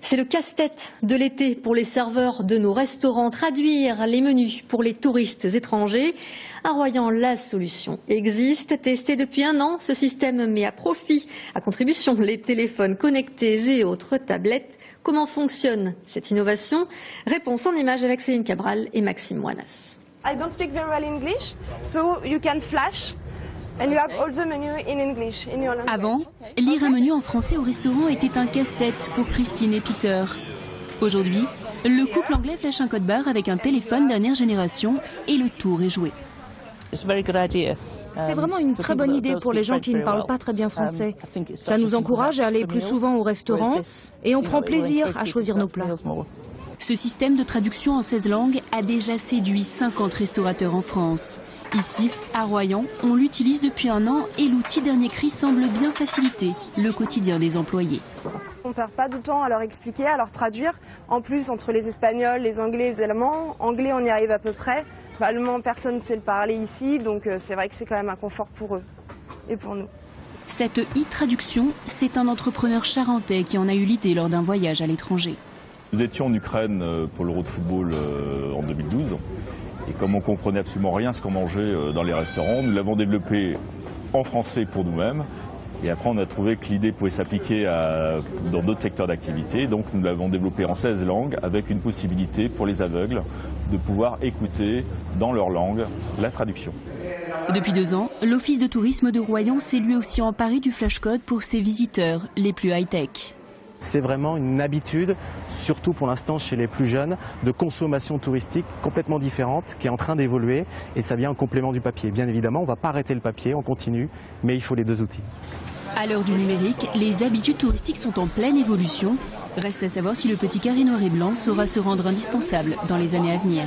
C'est le casse-tête de l'été pour les serveurs de nos restaurants, traduire les menus pour les touristes étrangers. À Royan, la solution existe. Testé depuis 1 an, ce système met à profit, à contribution, les téléphones connectés et autres tablettes. Comment fonctionne cette innovation? Réponse en images avec Céline Cabral et Maxime Moinas. I don't speak very well English, so you can flash. And you have all the menu in English, in your language. Avant, lire un menu en français au restaurant était un casse-tête pour Christine et Peter. Aujourd'hui, le couple anglais flash un code barre avec un téléphone dernière génération et le tour est joué. C'est vraiment une très bonne idée pour les gens qui ne parlent pas très bien français. Ça nous encourage à aller plus souvent au restaurant et on prend plaisir à choisir nos plats. Ce système de traduction en 16 langues a déjà séduit 50 restaurateurs en France. Ici, à Royan, on l'utilise depuis 1 an et l'outil dernier cri semble bien faciliter le quotidien des employés. On ne perd pas de temps à leur expliquer, à leur traduire. En plus, entre les Espagnols, les Anglais et les Allemands, anglais on y arrive à peu près. Allemand, personne ne sait le parler ici, donc c'est vrai que c'est quand même un confort pour eux et pour nous. Cette e-traduction, c'est un entrepreneur charentais qui en a eu l'idée lors d'un voyage à l'étranger. Nous étions en Ukraine pour l'Euro de football en 2012 et comme on comprenait absolument rien ce qu'on mangeait dans les restaurants, nous l'avons développé en français pour nous-mêmes et après on a trouvé que l'idée pouvait s'appliquer dans d'autres secteurs d'activité, donc nous l'avons développé en 16 langues avec une possibilité pour les aveugles de pouvoir écouter dans leur langue la traduction. Depuis 2 ans, l'Office de tourisme de Royan s'est lui aussi emparé du flashcode pour ses visiteurs les plus high-tech. C'est vraiment une habitude, surtout pour l'instant chez les plus jeunes, de consommation touristique complètement différente qui est en train d'évoluer et ça vient en complément du papier. Bien évidemment, on ne va pas arrêter le papier, on continue, mais il faut les 2 outils. À l'heure du numérique, les habitudes touristiques sont en pleine évolution. Reste à savoir si le petit carré noir et blanc saura se rendre indispensable dans les années à venir.